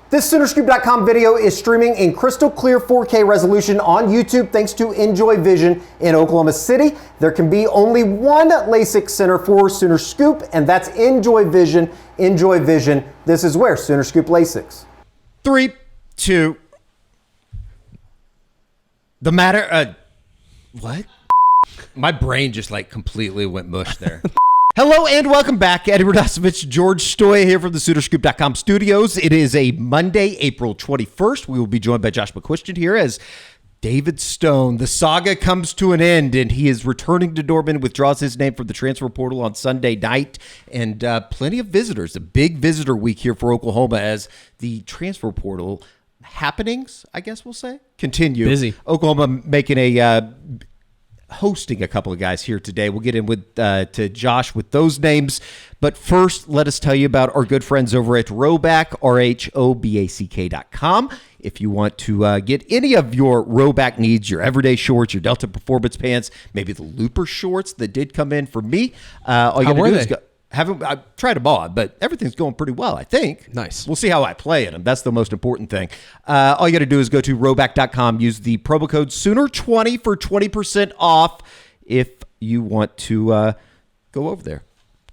This Soonerscoop.com video is streaming in crystal clear 4K resolution on YouTube thanks to Enjoy Vision in Oklahoma City. There can be only one LASIK center for Sooner Scoop, and that's Enjoy Vision. Enjoy Vision. This is where Sooner Scoop LASIKs. 3, 2. The matter. What? My brain just completely went mush there. Hello and welcome back. Eddie Radosovich, George Stoya here from the Soonerscoop.com studios. It is a Monday, April 21st. We will be joined by Josh McCuistion here as David Stone. The saga comes to an end, and he is returning to Norman, withdraws his name from the transfer portal on Sunday night, and plenty of visitors. A big visitor week here for Oklahoma as the transfer portal happenings, I guess we'll say, continue. Busy. Oklahoma making hosting a couple of guys here today. We'll get in with to Josh with those names. But first, let us tell you about our good friends over at Rhoback, RHOBACK.com. If you want to get any of your Rhoback needs, your everyday shorts, your Delta Performance pants, maybe the Looper shorts that did come in for me. All you got to do is go. I've tried them on, but everything's going pretty well, I think. Nice. We'll see how I play in them. That's the most important thing. All you got to do is go to Rhoback.com, use the promo code Sooner20 for 20% off if you want to go over there.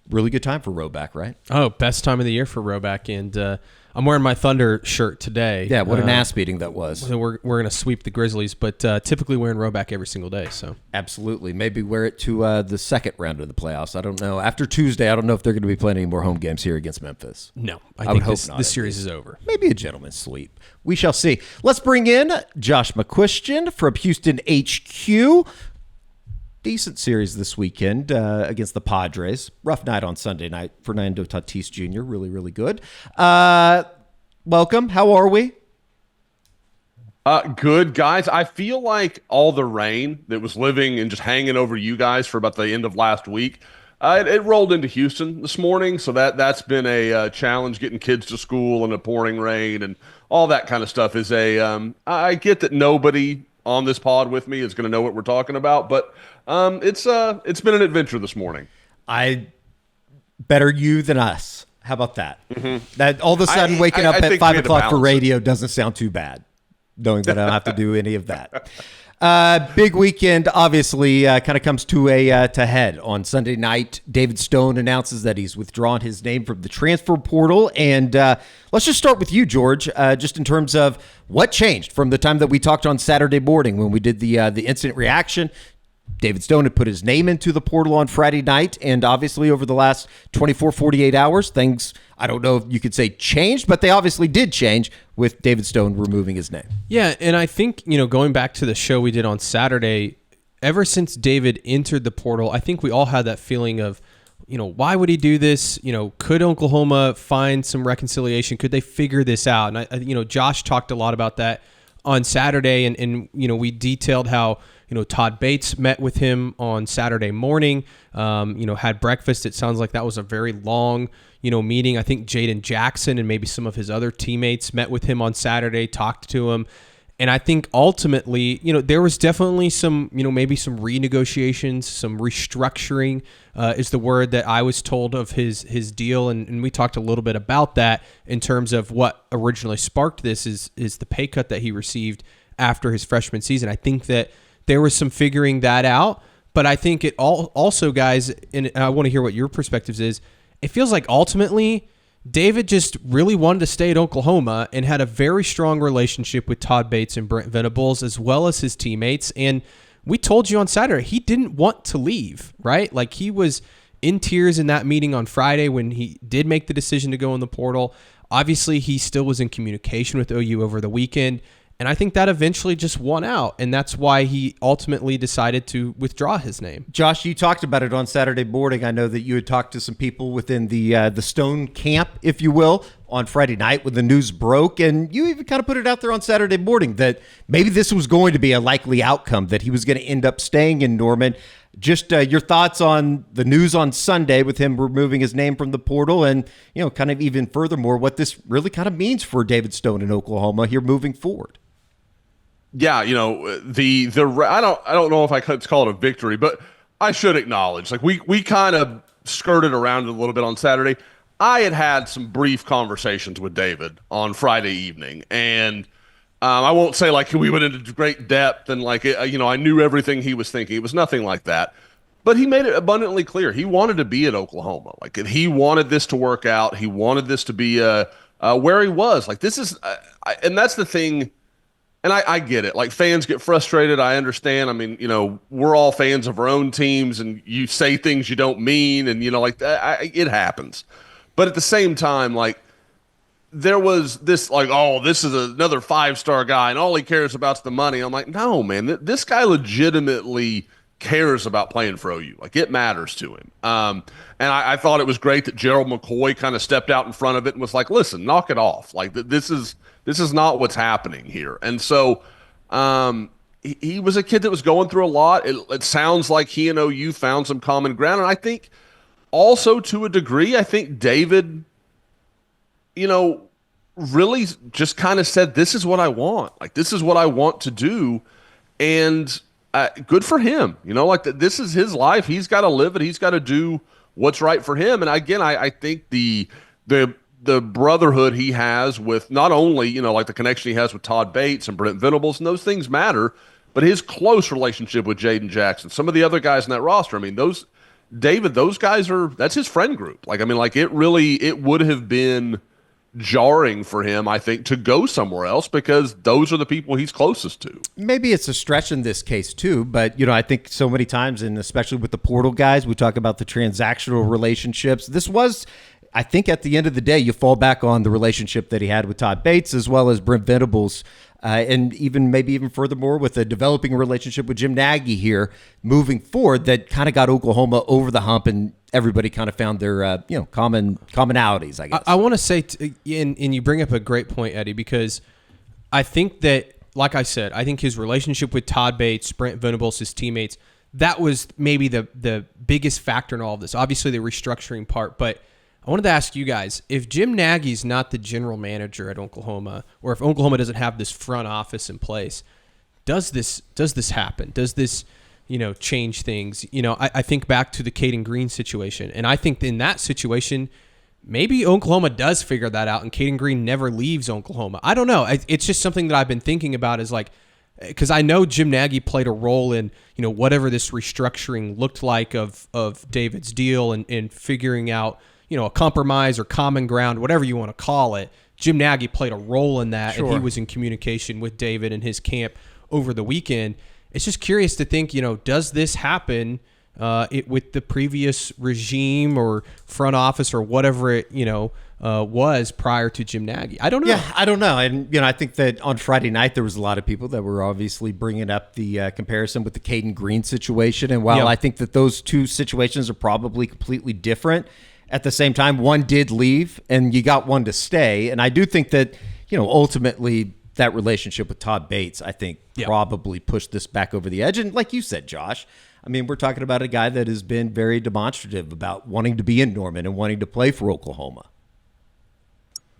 Really good time for Rhoback, right? Oh, best time of the year for Rhoback, and I'm wearing my Thunder shirt today. Yeah, what an ass beating that was. So we're going to sweep the Grizzlies, but typically wearing Rhoback every single day. So absolutely. Maybe wear it to the second round of the playoffs. I don't know. After Tuesday, I don't know if they're going to be playing any more home games here against Memphis. No, I think this series is over. Maybe a gentleman's sweep. We shall see. Let's bring in Josh McCuistion from Houston HQ. Decent series this weekend against the Padres. Rough night on Sunday night. Fernando Tatis Jr. Really, really good. Welcome. How are we? Good, guys. I feel like all the rain that was living and just hanging over you guys for about the end of last week, it rolled into Houston this morning. So that's been a challenge, getting kids to school in a pouring rain and all that kind of stuff is I get that nobody on this pod with me is going to know what we're talking about, but it's been an adventure this morning. Better you than us. How about that? Mm-hmm. That all of a sudden waking up at 5 o'clock for radio doesn't sound too bad, knowing that I don't have to do any of that. Big weekend, obviously, kind of comes to a head on Sunday night. David Stone announces that he's withdrawn his name from the transfer portal. And let's just start with you, George, just in terms of what changed from the time that we talked on Saturday morning when we did the instant reaction. David Stone had put his name into the portal on Friday night, and obviously over the last 24, 48 hours, things, I don't know if you could say changed, but they obviously did change with David Stone removing his name. Yeah, and I think, going back to the show we did on Saturday, ever since David entered the portal, I think we all had that feeling of, why would he do this? Could Oklahoma find some reconciliation? Could they figure this out? And, Josh talked a lot about that on Saturday, and we detailed how Todd Bates met with him on Saturday morning, had breakfast. It sounds like that was a very long, meeting. I think Jaden Jackson and maybe some of his other teammates met with him on Saturday, talked to him. And I think ultimately, there was definitely some, maybe some renegotiations, some restructuring is the word that I was told of his deal. And we talked a little bit about that in terms of what originally sparked this is the pay cut that he received after his freshman season. I think that there was some figuring that out, but I think it also, guys, and I want to hear what your perspectives is, it feels like ultimately David just really wanted to stay at Oklahoma and had a very strong relationship with Todd Bates and Brent Venables as well as his teammates. And we told you on Saturday, he didn't want to leave, right? Like he was in tears in that meeting on Friday when he did make the decision to go in the portal. Obviously, he still was in communication with OU over the weekend. And I think that eventually just won out, and that's why he ultimately decided to withdraw his name. Josh, you talked about it on Saturday morning. I know that you had talked to some people within the Stone camp, if you will, on Friday night when the news broke, and you even kind of put it out there on Saturday morning that maybe this was going to be a likely outcome, that he was going to end up staying in Norman. Just your thoughts on the news on Sunday with him removing his name from the portal and, kind of even furthermore, what this really kind of means for David Stone in Oklahoma here moving forward. Yeah, I don't know if I could call it a victory, but I should acknowledge, we kind of skirted around it a little bit on Saturday. I had some brief conversations with David on Friday evening, and I won't say like we went into great depth and like I knew everything he was thinking. It was nothing like that. But he made it abundantly clear he wanted to be at Oklahoma. Like he wanted this to work out. He wanted this to be where he was. Like this is, and that's the thing. And I get it. Like fans get frustrated. I understand. I mean, we're all fans of our own teams, and you say things you don't mean, and like that. It happens. But at the same time, like there was this, like, oh, this is another 5-star guy, and all he cares about is the money. I'm like, no, man, this guy legitimately cares about playing for OU. Like it matters to him. And I thought it was great that Gerald McCoy kind of stepped out in front of it and was like, listen, knock it off. Like this is not what's happening here. And so he was a kid that was going through a lot. It sounds like he and OU found some common ground. And I think also to a degree, I think David, really just kind of said, this is what I want. Like, this is what I want to do. And good for him. Like this is his life. He's got to live it. He's got to do what's right for him. And again, I think the brotherhood he has with not only, like the connection he has with Todd Bates and Brent Venables, and those things matter, but his close relationship with Jaden Jackson, some of the other guys in that roster. I mean, those guys that's his friend group. Like, I mean, like it would have been jarring for him, I think, to go somewhere else because those are the people he's closest to. Maybe it's a stretch in this case too, but I think so many times, and especially with the portal guys, we talk about the transactional relationships. This was, I think, at the end of the day, you fall back on the relationship that he had with Todd Bates as well as Brent Venables, and maybe even furthermore with a developing relationship with Jim Nagy here moving forward that kind of got Oklahoma over the hump, and everybody kind of found their commonalities, I guess. I want to say, and you bring up a great point, Eddie, because I think that, like I said, I think his relationship with Todd Bates, Brent Venables, his teammates, that was maybe the biggest factor in all of this. Obviously, the restructuring part, but I wanted to ask you guys, if Jim Nagy's not the general manager at Oklahoma, or if Oklahoma doesn't have this front office in place, does this happen? Does this change things? I think back to the Caden Green situation, and I think in that situation, maybe Oklahoma does figure that out, and Caden Green never leaves Oklahoma. I don't know. It's just something that I've been thinking about, is like, because I know Jim Nagy played a role in whatever this restructuring looked like of David's deal and figuring out a compromise or common ground, whatever you want to call it. Jim Nagy played a role in that, sure. And he was in communication with David and his camp over the weekend. It's just curious to think, does this happen with the previous regime or front office or whatever it, was prior to Jim Nagy? I don't know. Yeah, I don't know. And, I think that on Friday night, there was a lot of people that were obviously bringing up the comparison with the Caden Green situation. And while I think that those two situations are probably completely different, at the same time, one did leave and you got one to stay. And I do think that, ultimately that relationship with Todd Bates, I think probably pushed this back over the edge. And like you said, Josh, I mean, we're talking about a guy that has been very demonstrative about wanting to be in Norman and wanting to play for Oklahoma.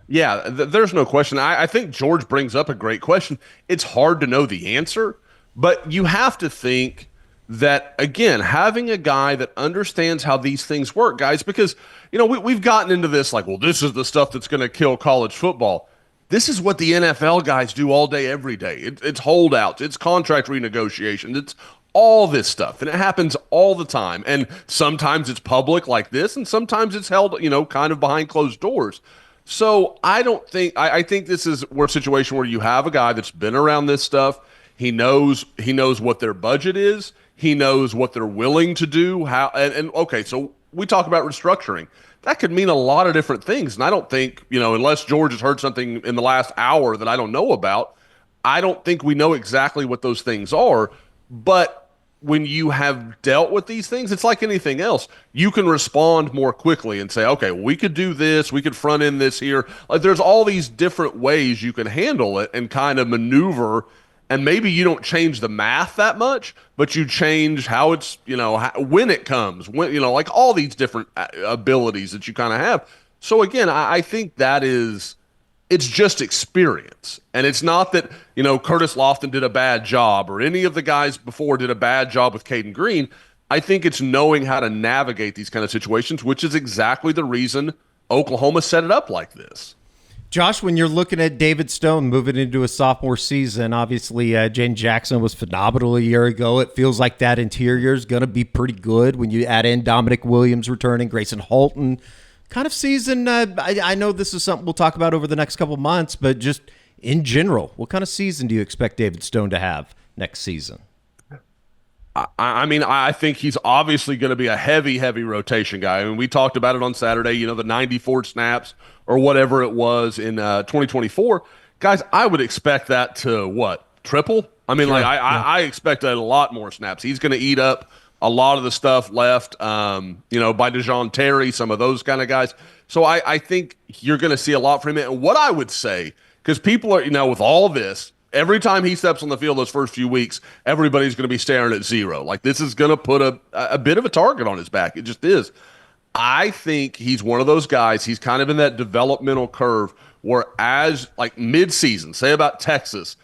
Yeah, there's no question. I think George brings up a great question. It's hard to know the answer, but you have to think that, again, having a guy that understands how these things work, guys, because, we've gotten into this like, well, this is the stuff that's going to kill college football. This is what the NFL guys do all day, every day. It's holdouts. It's contract renegotiations. It's all this stuff. And it happens all the time. And sometimes it's public like this, and sometimes it's held, kind of behind closed doors. So I think this is a situation where you have a guy that's been around this stuff. He knows what their budget is. He knows what they're willing to do. Okay, so we talk about restructuring. That could mean a lot of different things. And I don't think, unless George has heard something in the last hour that I don't know about, I don't think we know exactly what those things are. But when you have dealt with these things, it's like anything else. You can respond more quickly and say, okay, we could do this. We could front end this here. Like, there's all these different ways you can handle it and kind of maneuver. And maybe you don't change the math that much, but you change how it's, when it comes, like all these different abilities that you kind of have. So again, I think it's just experience. And it's not that, Curtis Lofton did a bad job or any of the guys before did a bad job with Caden Green. I think it's knowing how to navigate these kind of situations, which is exactly the reason Oklahoma set it up like this. Josh, when you're looking at David Stone moving into a sophomore season, obviously Jane Jackson was phenomenal a year ago. It feels like that interior is going to be pretty good when you add in Dominic Williams returning, Grayson Halton. Kind of season, I know this is something we'll talk about over the next couple months, but just in general, what kind of season do you expect David Stone to have next season? I mean, I think he's obviously going to be a heavy rotation guy. I mean, we talked about it on Saturday, the 94 snaps or whatever it was in 2024. Guys, I would expect that to, triple? I mean, I expect a lot more snaps. He's going to eat up a lot of the stuff left, by DeJoun Terry, some of those kind of guys. So I think you're going to see a lot from him. And what I would say, because people are, with all this, every time he steps on the field those first few weeks, everybody's going to be staring at zero. Like, this is going to put a bit of a target on his back. It just is. I think he's one of those guys. He's kind of in that developmental curve where as, mid-season, say about Texas,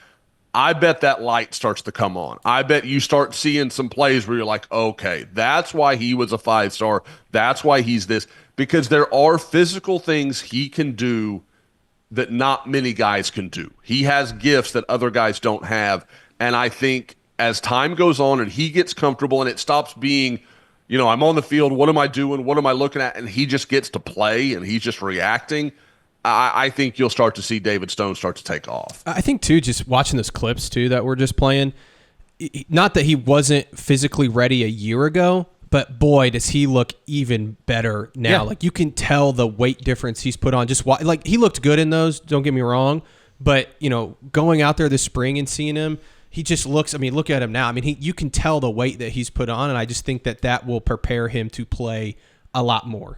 I bet that light starts to come on. I bet you start seeing some plays where you're like, okay, that's why he was a 5-star. That's why he's this. Because there are physical things he can do that not many guys can do. He has gifts that other guys don't have. And I think as time goes on and he gets comfortable and it stops being, I'm on the field, what am I doing? What am I looking at? And he just gets to play and he's just reacting. I think you'll start to see David Stone start to take off. I think, too, just watching those clips, too, that we're just playing, not that he wasn't physically ready a year ago, but boy, does he look even better now. Yeah. Like, you can tell the weight difference he's put on. He looked good in those, don't get me wrong, but, going out there this spring and seeing him, he just looks, look at him now. You can tell the weight that he's put on, and I just think that will prepare him to play a lot more.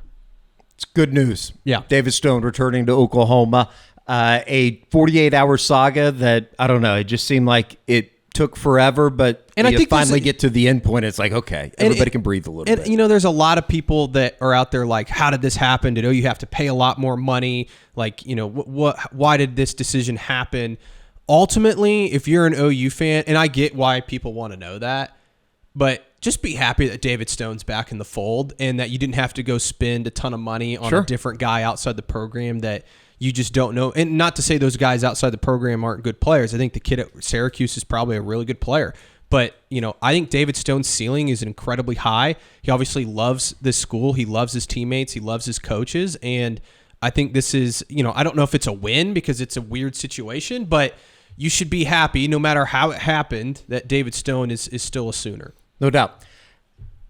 It's good news. Yeah. David Stone returning to Oklahoma. A 48-hour saga that, I don't know, it just seemed like it took forever, but I think finally get to the end point. It's like, okay, everybody can breathe a little bit. There's a lot of people that are out there like, how did this happen? Did OU have to pay a lot more money? Like, why did this decision happen? Ultimately, if you're an OU fan, and I get why people want to know that, but just be happy that David Stone's back in the fold and that you didn't have to go spend a ton of money on a different guy outside the program that you just don't know. And not to say those guys outside the program aren't good players. I think the kid at Syracuse is probably a really good player. But, I think David Stone's ceiling is incredibly high. He obviously loves this school. He loves his teammates. He loves his coaches. And I think this is, I don't know if it's a win because it's a weird situation, but you should be happy no matter how it happened that David Stone is still a Sooner. No doubt.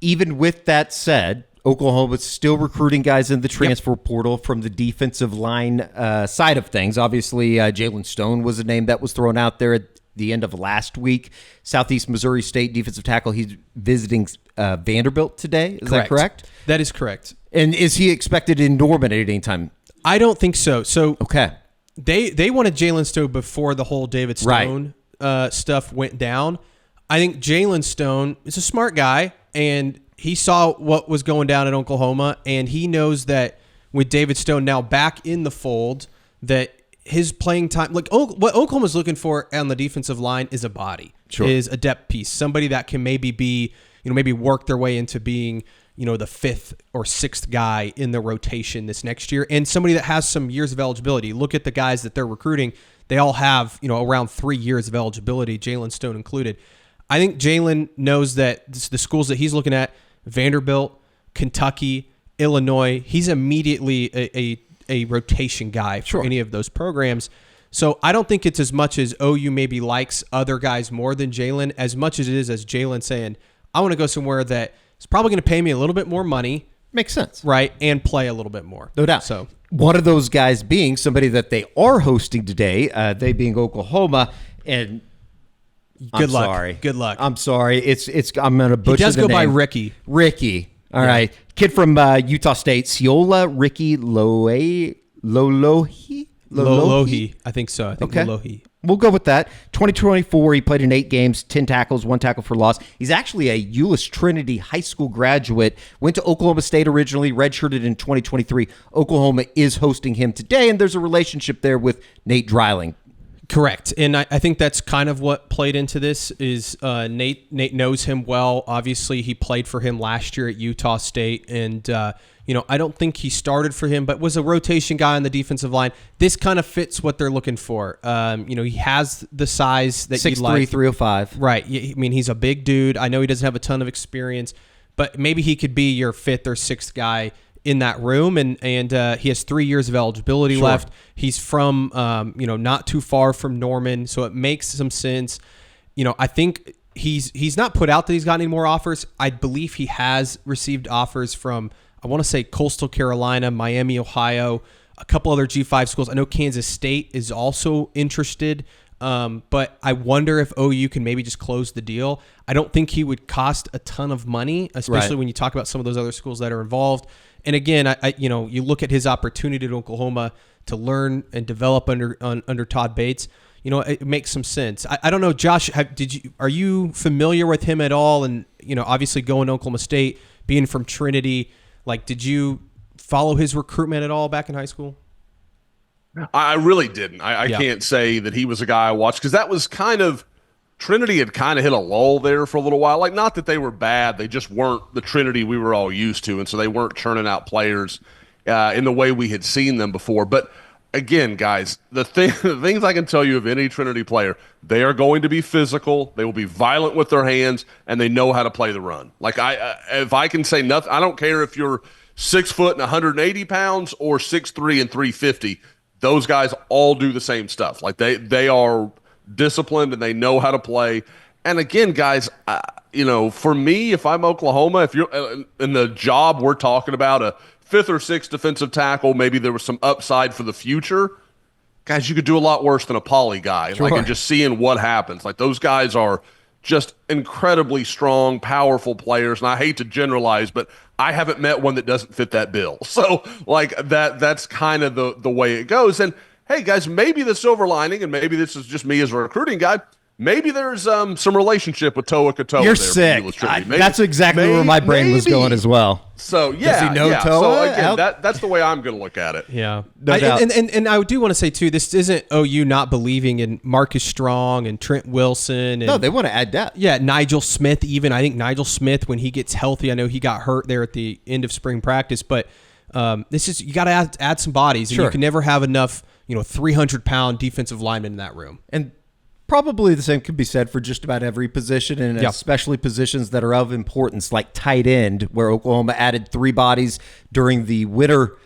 Even with that said, Oklahoma is still recruiting guys in the transfer portal from the defensive line side of things. Obviously, Jalen Stone was a name that was thrown out there at the end of last week. Southeast Missouri State defensive tackle. He's visiting Vanderbilt today. Is that correct? That is correct. And is he expected in Norman at any time? I don't think so. So okay, they wanted Jalen Stone before the whole David Stone stuff went down. I think Jalen Stone is a smart guy, and he saw what was going down in Oklahoma, and he knows that with David Stone now back in the fold, that his playing time, what Oklahoma's looking for on the defensive line is a body, is a depth piece, somebody that can maybe be, maybe work their way into being, the fifth or sixth guy in the rotation this next year, and somebody that has some years of eligibility. Look at the guys that they're recruiting. They all have, around 3 years of eligibility, Jalen Stone included. I think Jalen knows that the schools that he's looking at, Vanderbilt, Kentucky, Illinois, he's immediately a rotation guy for any of those programs. So I don't think it's as much as OU maybe likes other guys more than Jalen, as much as it is as Jalen saying, I want to go somewhere that is probably going to pay me a little bit more money. Makes sense. Right, and play a little bit more. No doubt. So one of those guys being somebody that they are hosting today, they being Oklahoma, and Good luck. Sorry. Good luck. I'm sorry. I'm gonna butcher the name. He does go by Ricky. Ricky. All right. Kid from Utah State, Ciola Ricky Lohi. I think so. I think Lohi. We'll go with that. 2024, he played in 8 games, 10 tackles, 1 tackle for loss. He's actually a Euless Trinity High School graduate. Went to Oklahoma State originally, redshirted in 2023. Oklahoma is hosting him today, and there's a relationship there with Nate Dreiling. Correct. And I think that's kind of what played into this is Nate knows him well. Obviously, he played for him last year at Utah State. And, I don't think he started for him, but was a rotation guy on the defensive line. This kind of fits what they're looking for. He has the size that you like. 6'3", 305. Right. I mean, he's a big dude. I know he doesn't have a ton of experience, but maybe he could be your fifth or sixth guy in that room, and he has 3 years of eligibility left. He's from not too far from Norman, so it makes some sense. I think he's not put out that he's got any more offers. I believe he has received offers from, I want to say, Coastal Carolina, Miami, Ohio, a couple other G5 schools. I know Kansas State is also interested, but I wonder if OU can maybe just close the deal. I don't think he would cost a ton of money, especially when you talk about some of those other schools that are involved. And again, you look at his opportunity at Oklahoma to learn and develop under Todd Bates. It makes some sense. I don't know, Josh. Are you familiar with him at all? And obviously going to Oklahoma State, being from Trinity, did you follow his recruitment at all back in high school? I really didn't. I can't say that he was a guy I watched because that was kind of. Trinity had kind of hit a lull there for a little while. Not that they were bad. They just weren't the Trinity we were all used to, and so they weren't churning out players in the way we had seen them before. But again, guys, the things I can tell you of any Trinity player, they are going to be physical. They will be violent with their hands, and they know how to play the run. If I can say nothing, I don't care if you're 6 foot and 180 pounds or 6'3" and 350. Those guys all do the same stuff. They are disciplined and they know how to play. And again, guys, for me, if I'm Oklahoma, if you're in the job we're talking about, a fifth or sixth defensive tackle, maybe there was some upside for the future. Guys, you could do a lot worse than a poly guy. Sure. And just seeing what happens. Those guys are just incredibly strong, powerful players. And I hate to generalize, but I haven't met one that doesn't fit that bill. So that's kind of the way it goes. And hey, guys, maybe the silver lining, and maybe this is just me as a recruiting guy, maybe there's some relationship with Toa Katoa. You're sick. That's exactly where my brain was going as well. So, yeah. Does he know Toa? So, again, that's the way I'm going to look at it. Yeah. No doubt. And I do want to say, too, this isn't OU not believing in Marcus Strong and Trent Wilson. And, no, they want to add depth. Yeah, Nigel Smith even. I think Nigel Smith, when he gets healthy, I know he got hurt there at the end of spring practice, but this is, you got to add some bodies, and you can never have enough 300-pound defensive linemen in that room. And probably the same could be said for just about every position, and especially positions that are of importance, like tight end, where Oklahoma added 3 bodies during the winter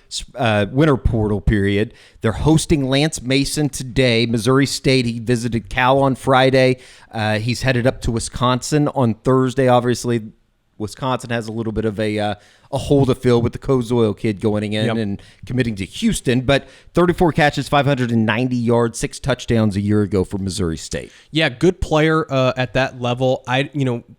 portal period. They're hosting Lance Mason today. Missouri State, he visited Cal on Friday. He's headed up to Wisconsin on Thursday. Obviously, Wisconsin has a little bit of a hole to fill with the Kozoil kid going in and committing to Houston, but 34 catches, 590 yards, 6 touchdowns a year ago for Missouri State. Yeah, good player at that level.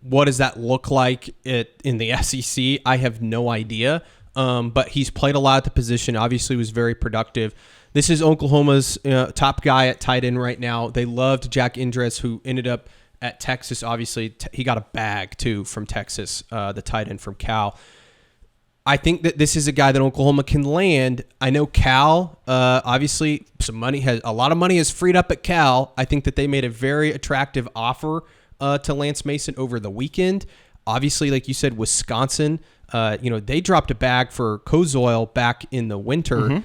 What does that look like in the SEC? I have no idea, but he's played a lot at the position. Obviously, was very productive. This is Oklahoma's top guy at tight end right now. They loved Jack Indress, who ended up at Texas. Obviously, he got a bag too from Texas, the tight end from Cal. I think that this is a guy that Oklahoma can land. I know Cal, obviously, a lot of money has freed up at Cal. I think that they made a very attractive offer to Lance Mason over the weekend. Obviously, like you said, Wisconsin, they dropped a bag for Kozoil back in the winter. Mm-hmm.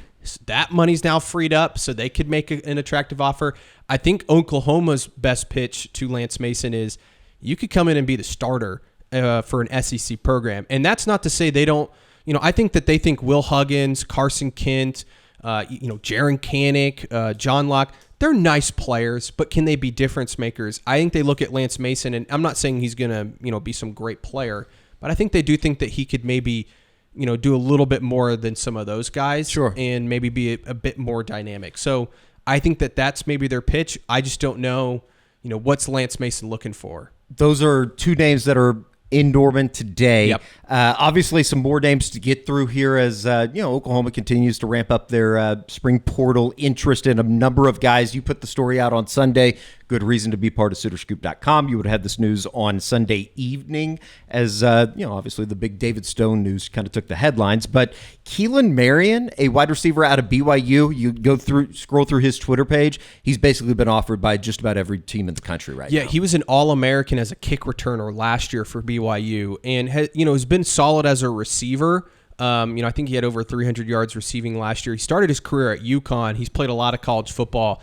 That money's now freed up, so they could make an attractive offer. I think Oklahoma's best pitch to Lance Mason is you could come in and be the starter for an SEC program. And that's not to say they don't, I think that they think Will Huggins, Carson Kent, Jaron Kanik, John Locke, they're nice players, but can they be difference makers? I think they look at Lance Mason, and I'm not saying he's going to, be some great player, but I think they do think that he could maybe do a little bit more than some of those guys. Sure. And maybe be a bit more dynamic. So I think that that's maybe their pitch. I just don't know, what's Lance Mason looking for. Those are 2 names that are in Norman today. Yep. Obviously, some more names to get through here as Oklahoma continues to ramp up their spring portal interest in a number of guys. You put the story out on Sunday. Good reason to be part of SoonerScoop.com. You would have had this news on Sunday evening as, obviously the big David Stone news kind of took the headlines. But Keelan Marion, a wide receiver out of BYU, you scroll through his Twitter page, he's basically been offered by just about every team in the country right now. Yeah, he was an All-American as a kick returner last year for BYU and has been solid as a receiver. I think he had over 300 yards receiving last year. He started his career at UConn. He's played a lot of college football.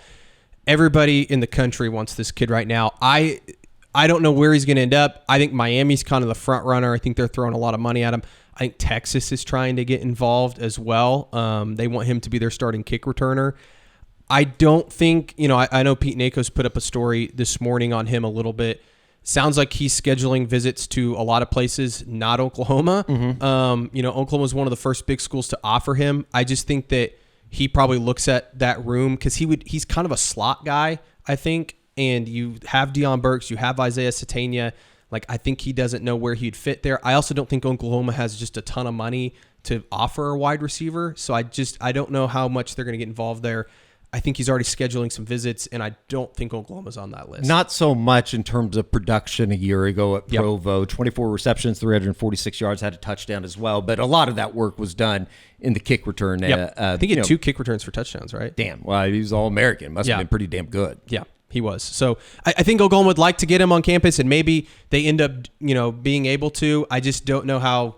Everybody in the country wants this kid right now. I don't know where he's going to end up. I think Miami's kind of the front runner. I think they're throwing a lot of money at him. I think Texas is trying to get involved as well. They want him to be their starting kick returner. I don't think, I know Pete Nakos put up a story this morning on him a little bit. Sounds like he's scheduling visits to a lot of places, not Oklahoma. Mm-hmm. Oklahoma was one of the first big schools to offer him. I just think that he probably looks at that room because he's kind of a slot guy, I think. And you have Deion Burks, you have Isaiah Satania. Like, I think he doesn't know where he'd fit there. I also don't think Oklahoma has just a ton of money to offer a wide receiver. So I don't know how much they're going to get involved there. I think he's already scheduling some visits, and I don't think Oklahoma's on that list. Not so much in terms of production a year ago at Provo. 24 receptions, 346 yards, had a touchdown as well. But a lot of that work was done in the kick return. Yep. I think he had 2 kick returns for touchdowns, right? Damn. Well, he was All-American. Must have been pretty damn good. Yeah, he was. So I think Oklahoma would like to get him on campus, and maybe they end up, being able to. I just don't know how.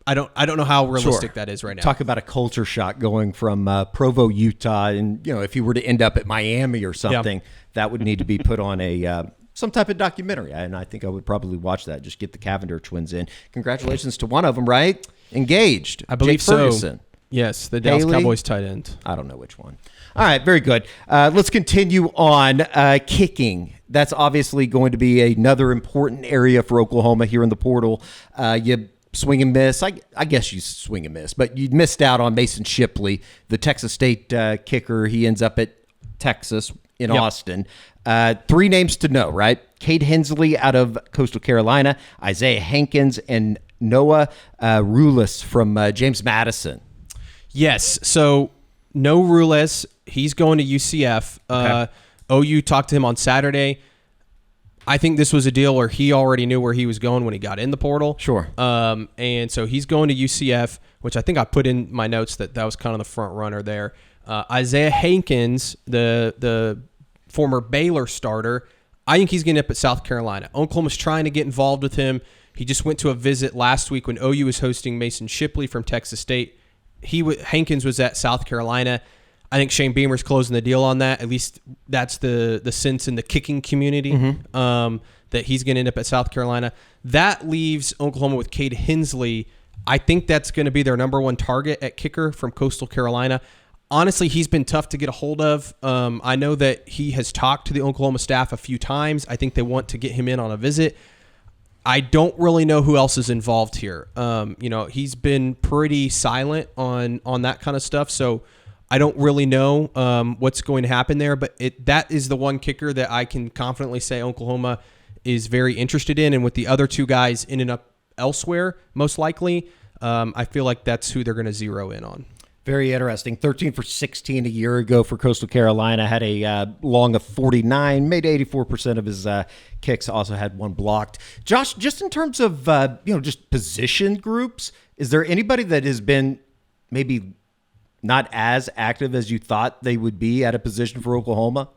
I don't know how realistic that is right now. Talk about a culture shock going from Provo, Utah, and if you were to end up at Miami or something, that would need to be put on a some type of documentary. And I think I would probably watch that. Just get the Cavender twins in. Congratulations to one of them, right? Engaged. I believe Jake Ferguson. So. Yes, the Dallas Cowboys tight end. I don't know which one. All right, very good. Let's continue on kicking. That's obviously going to be another important area for Oklahoma here in the portal. You swing and miss. I guess you swing and miss, but you missed out on Mason Shipley, the Texas State kicker. He ends up at Texas in Austin. 3 names to know, right? Cade Hensley out of Coastal Carolina, Isaiah Hankins, and Noah Rulis from James Madison. Yes, so no Rulis. He's going to UCF. Okay. OU talked to him on Saturday. I think this was a deal where he already knew where he was going when he got in the portal. Sure. And so he's going to UCF, which I think I put in my notes that was kind of the front runner there. Isaiah Hankins, the former Baylor starter, I think he's getting up at South Carolina. Oklahoma's trying to get involved with him. He just went to a visit last week when OU was hosting Mason Shipley from Texas State. Hankins was at South Carolina. I think Shane Beamer's closing the deal on that. At least that's the sense in the kicking community, that he's going to end up at South Carolina. That leaves Oklahoma with Cade Hensley. I think that's going to be their number 1 target at kicker from Coastal Carolina. Honestly, he's been tough to get a hold of. I know that he has talked to the Oklahoma staff a few times. I think they want to get him in on a visit. I don't really know who else is involved here. He's been pretty silent on that kind of stuff, so I don't really know what's going to happen there, but that is the one kicker that I can confidently say Oklahoma is very interested in, and with the other 2 guys ending up elsewhere, most likely, I feel like that's who they're going to zero in on. Very interesting. 13 for 16 a year ago for Coastal Carolina. Had a long of 49, made 84% of his kicks, also had 1 blocked. Josh, just in terms of just position groups, is there anybody that has been maybe not as active as you thought they would be at a position for Oklahoma?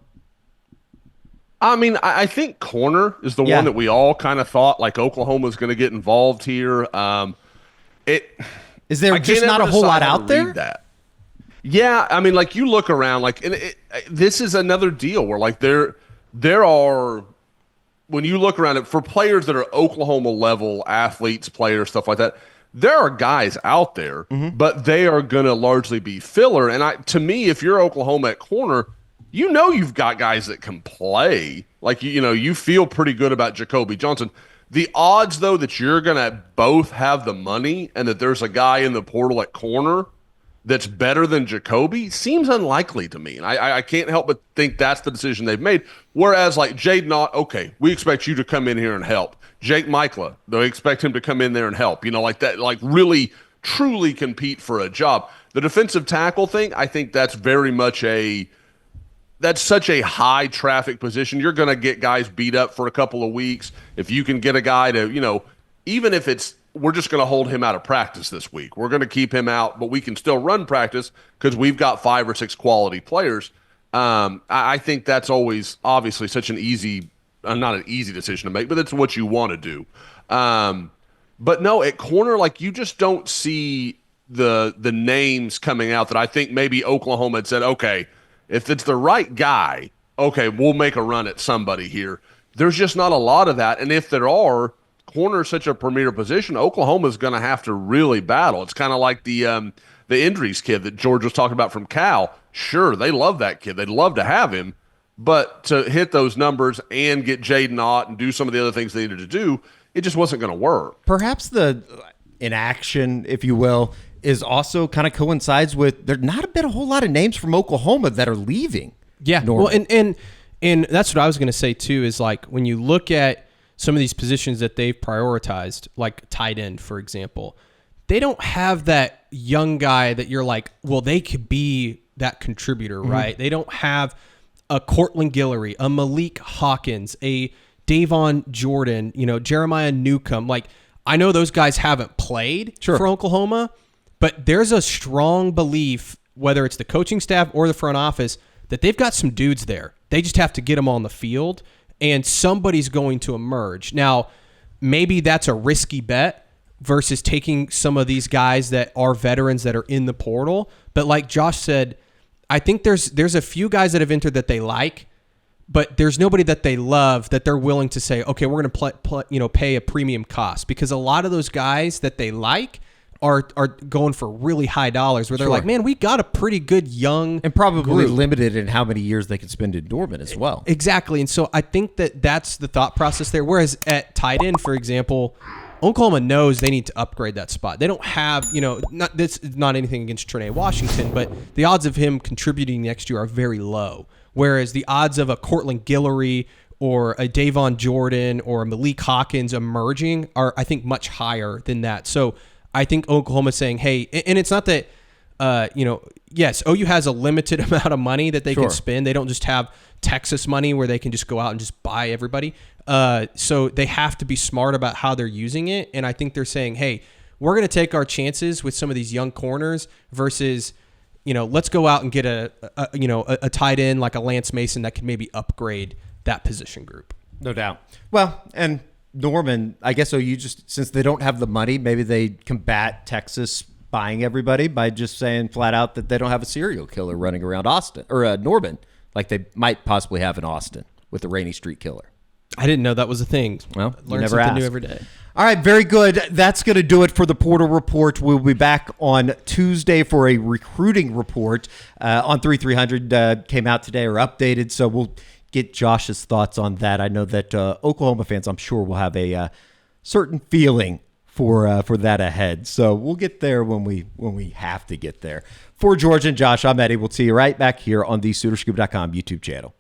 I mean, I think corner is the one that we all kind of thought like Oklahoma's going to get involved here. Is there just not a whole lot out there? Yeah, I mean, like you look around, like this is another deal where like there are, when you look around it for players that are Oklahoma level athletes, players, stuff like that. There are guys out there, but they are going to largely be filler. And to me, if you're Oklahoma at corner, you've got guys that can play. Like, you feel pretty good about Jacoby Johnson. The odds, though, that you're going to both have the money and that there's a guy in the portal at corner that's better than Jacoby seems unlikely to me. And I can't help but think that's the decision they've made. Whereas, like, Jade Knott, okay, we expect you to come in here and help. Jake Michla, they expect him to come in there and help. Like that, like really, truly compete for a job. The defensive tackle thing, I think that's very much that's such a high traffic position. You're going to get guys beat up for a couple of weeks. If you can get a guy to, even if we're just going to hold him out of practice this week. We're going to keep him out, but we can still run practice because we've got 5 or 6 quality players. I think that's always obviously such an easy, not an easy decision to make, but it's what you want to do. But no, at corner, like you just don't see the names coming out that I think maybe Oklahoma had said, okay, if it's the right guy, okay, we'll make a run at somebody here. There's just not a lot of that. And if there are, corner is such a premier position, Oklahoma's going to have to really battle. It's kind of like the Indries kid that George was talking about from Cal. Sure, they love that kid. They'd love to have him. But to hit those numbers and get Jaden Ott and do some of the other things they needed to do, it just wasn't going to work. Perhaps the inaction, if you will, is also kind of coincides with there's not been a whole lot of names from Oklahoma that are leaving. Yeah, Norman. Well, and that's what I was going to say too, is like when you look at some of these positions that they've prioritized, like tight end, for example, they don't have that young guy that you're like, well, they could be that contributor, right? They don't have a Cortland Guillory, a Malik Hawkins, a Davon Jordan, Jeremiah Newcomb. Like, I know those guys haven't played for Oklahoma, but there's a strong belief, whether it's the coaching staff or the front office, that they've got some dudes there. They just have to get them on the field, and somebody's going to emerge. Now, maybe that's a risky bet versus taking some of these guys that are veterans that are in the portal. But like Josh said, I think there's a few guys that have entered that they like, but there's nobody that they love that they're willing to say, okay, we're going to pay a premium cost, because a lot of those guys that they like are going for really high dollars where they're like, man, we got a pretty good young and probably group. Limited in how many years they can spend in Norman as well. Exactly. And so I think that's the thought process there. Whereas at tight end, for example, Oklahoma knows they need to upgrade that spot. They don't have, this is not anything against Trinae Washington, but the odds of him contributing next year are very low. Whereas the odds of a Cortland Guillory or a Davon Jordan or a Malik Hawkins emerging are, I think, much higher than that. So I think Oklahoma's saying, hey, and it's not that, yes, OU has a limited amount of money that they can spend. They don't just have Texas money where they can just go out and just buy everybody. So they have to be smart about how they're using it. And I think they're saying, hey, we're going to take our chances with some of these young corners versus, let's go out and get a tight end like a Lance Mason that can maybe upgrade that position group. No doubt. Well, and Norman, I guess OU just, since they don't have the money, maybe they combat Texas buying everybody by just saying flat out that they don't have a serial killer running around Austin or Norman like they might possibly have in Austin with the Rainy Street Killer. I didn't know that was a thing. Well, learn never something asked. new every day. All right, very good. That's going to do it for the Portal Report. We'll be back on Tuesday for a recruiting report on 3300 came out today or updated, so we'll get Josh's thoughts on that. I know that Oklahoma fans, I'm sure, will have a certain feeling for that ahead. So we'll get there when we have to get there. For George and Josh, I'm Eddie. We'll see you right back here on the SoonerScoop.com YouTube channel.